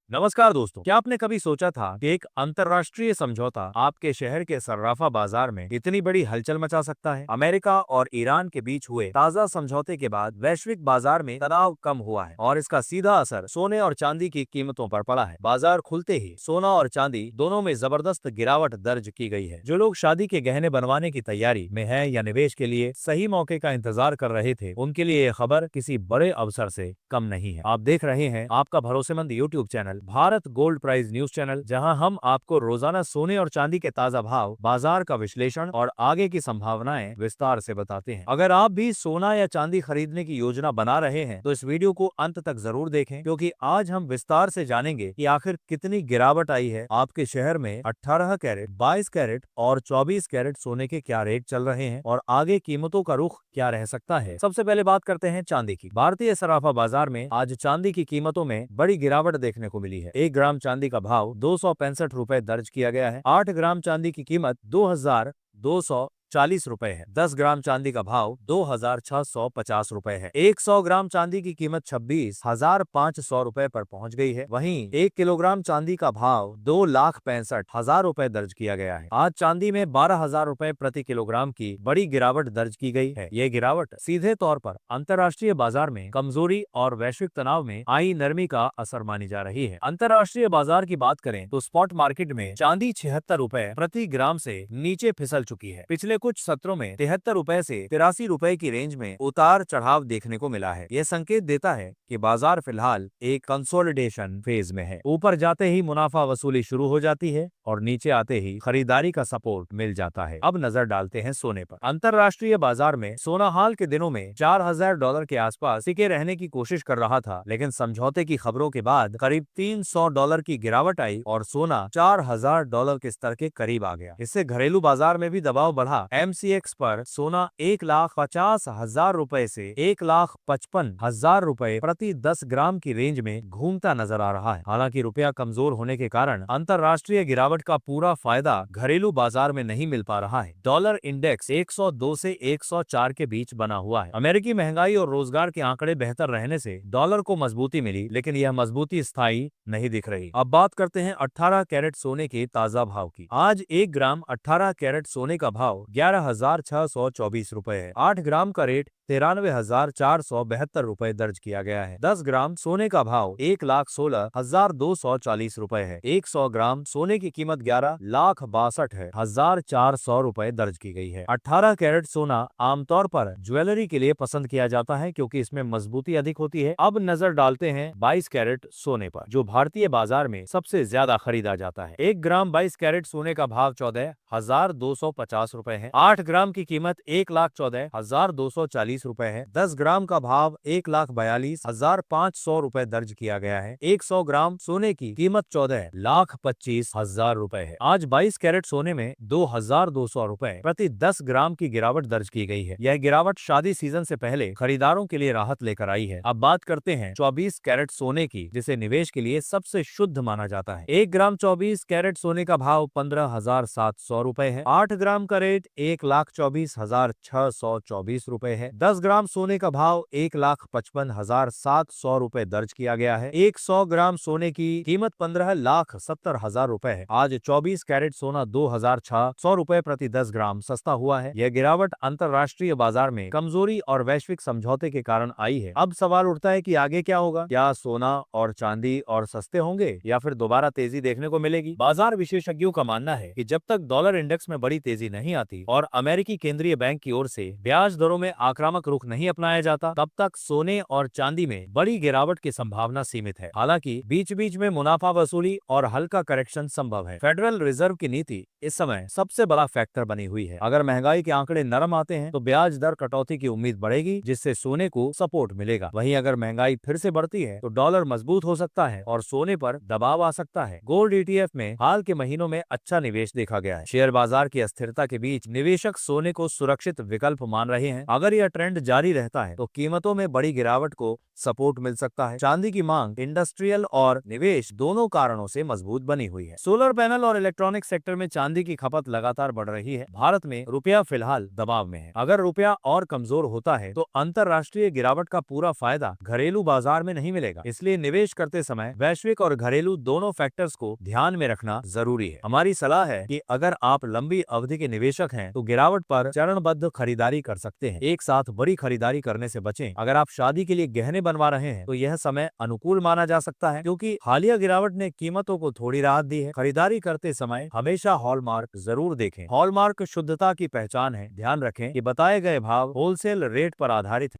नमस्कार दोस्तों, क्या आपने कभी सोचा था कि एक अंतर्राष्ट्रीय समझौता आपके शहर के सर्राफा बाजार में इतनी बड़ी हलचल मचा सकता है? अमेरिका और ईरान के बीच हुए ताज़ा समझौते के बाद वैश्विक बाजार में तनाव कम हुआ है और इसका सीधा असर सोने और चांदी की कीमतों पर पड़ा है। बाजार खुलते ही सोना और चांदी दोनों में जबरदस्त गिरावट दर्ज की गई है। जो लोग शादी के गहने बनवाने की तैयारी में है या निवेश के लिए सही मौके का इंतजार कर रहे थे, उनके लिए ये खबर किसी बड़े अवसर से कम नहीं है। आप देख रहे हैं आपका भरोसेमंद YouTube channel Bharat gold price news channel, जहां हम आपको रोजाना सोने और चांदी के ताजा भाव, बाजार का विश्लेषण और आगे की संभावनाएं विस्तार से बताते हैं। अगर आप भी सोना या चांदी खरीदने की योजना बना रहे हैं तो इस वीडियो को अंत तक जरूर देखें, क्योंकि आज हम विस्तार से जानेंगे कि आखिर कितनी गिरावट आई है आपके शहर में 18 कैरेट, 22 कैरेट और 24 कैरेट सोने के क्या रेट चल रहे हैं और आगे कीमतों का रुख क्या रह सकता है। सबसे पहले बात करते हैं चांदी की। भारतीय सराफा बाजार में आज चांदी की कीमतों में बड़ी गिरावट देखने को मिली है। 1 ग्राम चांदी का भाव 265 रुपए दर्ज किया गया है। 8 ग्राम चांदी की कीमत 2240 रुपए है। 10 ग्राम चांदी का भाव 2650 रुपए है। 100 ग्राम चांदी की कीमत 26,500 रुपए पर पहुंच गई है। वहीं 1 किलोग्राम चांदी का भाव 2,65,000 रुपए दर्ज किया गया है। आज चांदी में 12,000 रुपए प्रति किलोग्राम की बड़ी गिरावट दर्ज की गई है। ये गिरावट सीधे तौर पर अंतर्राष्ट्रीय बाजार में कमजोरी और वैश्विक तनाव में आई नरमी का असर मानी जा रही है। अंतर्राष्ट्रीय बाजार की बात करें तो स्पॉट मार्केट में चांदी 76 रुपए प्रति ग्राम से नीचे फिसल चुकी है। पिछले कुछ सत्रों में 73 रुपए से 83 रुपए की रेंज में उतार चढ़ाव देखने को मिला है। यह संकेत देता है कि बाजार फिलहाल एक कंसोलिडेशन फेज में है। ऊपर जाते ही मुनाफा वसूली शुरू हो जाती है और नीचे आते ही खरीदारी का सपोर्ट मिल जाता है। अब नजर डालते हैं सोने पर। अंतर्राष्ट्रीय बाजार में सोना हाल के दिनों में $4,000 के आसपास टिके रहने की कोशिश कर रहा था, लेकिन समझौते की खबरों के बाद करीब $300 की गिरावट आई और सोना $4,000 के स्तर के करीब आ गया। इससे घरेलू बाजार में भी दबाव बढ़ा। MCX पर सोना 1,50,000 रुपए से 1,55,000 रुपए प्रति 10 ग्राम की रेंज में घूमता नजर आ रहा है। हालांकि रुपया कमजोर होने के कारण अंतर्राष्ट्रीय गिरावट का पूरा फायदा घरेलू बाजार में नहीं मिल पा रहा है। डॉलर इंडेक्स 102 से 104 के बीच बना हुआ है। अमेरिकी महंगाई और रोजगार के आंकड़े बेहतर रहने से डॉलर को मजबूती मिली, लेकिन यह मजबूती स्थायी नहीं दिख रही। अब बात करते हैं 18 कैरेट सोने के ताजा भाव की। आज 1 ग्राम 18 कैरेट सोने का भाव 11,624 रुपए है। 8 ग्राम का रेट 93,472 रुपए दर्ज किया गया है। 10 ग्राम सोने का भाव 1,16,240 रुपए है। 100 ग्राम सोने की कीमत 11,62,400 रुपए दर्ज की गई है। 18 कैरेट सोना आमतौर पर ज्वेलरी के लिए पसंद किया जाता है, क्योंकि इसमें मजबूती अधिक होती है। अब नजर डालते हैं 22 कैरेट सोने पर, जो भारतीय बाजार में सबसे ज्यादा खरीदा जाता है। 1 ग्राम 22 कैरेट सोने का भाव 14,250 रुपए है। 8 ग्राम की कीमत 1,14,240 रुपए है। 10 ग्राम का भाव 1,42,500 रुपए दर्ज किया गया है। 100 ग्राम सोने की कीमत 14,25,000 रुपए है। आज 22 कैरेट सोने में 2,200 रुपए प्रति 10 ग्राम की गिरावट दर्ज की गई है। यह गिरावट शादी सीजन से पहले खरीदारों के लिए राहत लेकर आई है। अब बात करते हैं 24 कैरेट सोने की, जिसे निवेश के लिए सबसे शुद्ध माना जाता है। 1 ग्राम 24 कैरेट सोने का भाव 15,700 रुपए है। 8 ग्राम का रेट 1,24,624 रुपए है। 10 ग्राम सोने का भाव 1,55,700 रुपए दर्ज किया गया है। 100 ग्राम सोने की कीमत 15,70,000 रुपए है। आज 24 कैरेट सोना 2,600 रुपए प्रति 10 ग्राम सस्ता हुआ है। यह गिरावट अंतर्राष्ट्रीय बाजार में कमजोरी और वैश्विक समझौते के कारण आई है। अब सवाल उठता है कि आगे क्या होगा? क्या सोना और चांदी और सस्ते होंगे या फिर दोबारा तेजी देखने को मिलेगी? बाजार विशेषज्ञों का मानना है कि जब तक डॉलर इंडेक्स में बड़ी तेजी नहीं आती और अमेरिकी केंद्रीय बैंक की ओर से ब्याज दरों में आक्रामक रुख नहीं अपनाया जाता, तब तक सोने और चांदी में बड़ी गिरावट की संभावना सीमित है। हालांकि बीच बीच में मुनाफा वसूली और हल्का करेक्शन संभव है। फेडरल रिजर्व की नीति इस समय सबसे बड़ा फैक्टर बनी हुई है। अगर महंगाई के आंकड़े नरम आते हैं तो ब्याज दर कटौती की उम्मीद बढ़ेगी, जिससे सोने को सपोर्ट मिलेगा। वहीं अगर महंगाई फिर से बढ़ती है तो डॉलर मजबूत हो सकता है और सोने पर दबाव आ सकता है। गोल्ड ETF में हाल के महीनों में अच्छा निवेश देखा गया है। शेयर बाजार की अस्थिरता के बीच निवेशक सोने को सुरक्षित विकल्प मान रहे हैं। अगर यह ट्रेंड जारी रहता है तो कीमतों में बड़ी गिरावट को सपोर्ट मिल सकता है। चांदी की मांग इंडस्ट्रियल और निवेश दोनों कारणों से मजबूत बनी हुई है। सोलर पैनल और इलेक्ट्रॉनिक सेक्टर में चांदी की खपत लगातार बढ़ रही है। भारत में रुपया फिलहाल दबाव में है। अगर रुपया और कमजोर होता है तो अंतरराष्ट्रीय गिरावट का पूरा फायदा घरेलू बाजार में नहीं मिलेगा। इसलिए निवेश करते समय वैश्विक और घरेलू दोनों फैक्टर्स को ध्यान में रखना जरूरी है। हमारी सलाह है कि अगर आप लंबी अवधि के निवेशक हैं तो गिरावट पर चरणबद्ध खरीदारी कर सकते हैं। एक साथ बड़ी खरीदारी करने से बचें। अगर आप शादी के लिए गहने बनवा रहे हैं तो यह समय अनुकूल माना जा सकता है, क्योंकि हालिया गिरावट ने कीमतों को थोड़ी राहत दी है। खरीदारी करते समय हमेशा हॉलमार्क जरूर देखें। हॉलमार्क शुद्धता की पहचान है। ध्यान रखें कि बताए गए भाव होलसेल रेट पर आधारित है।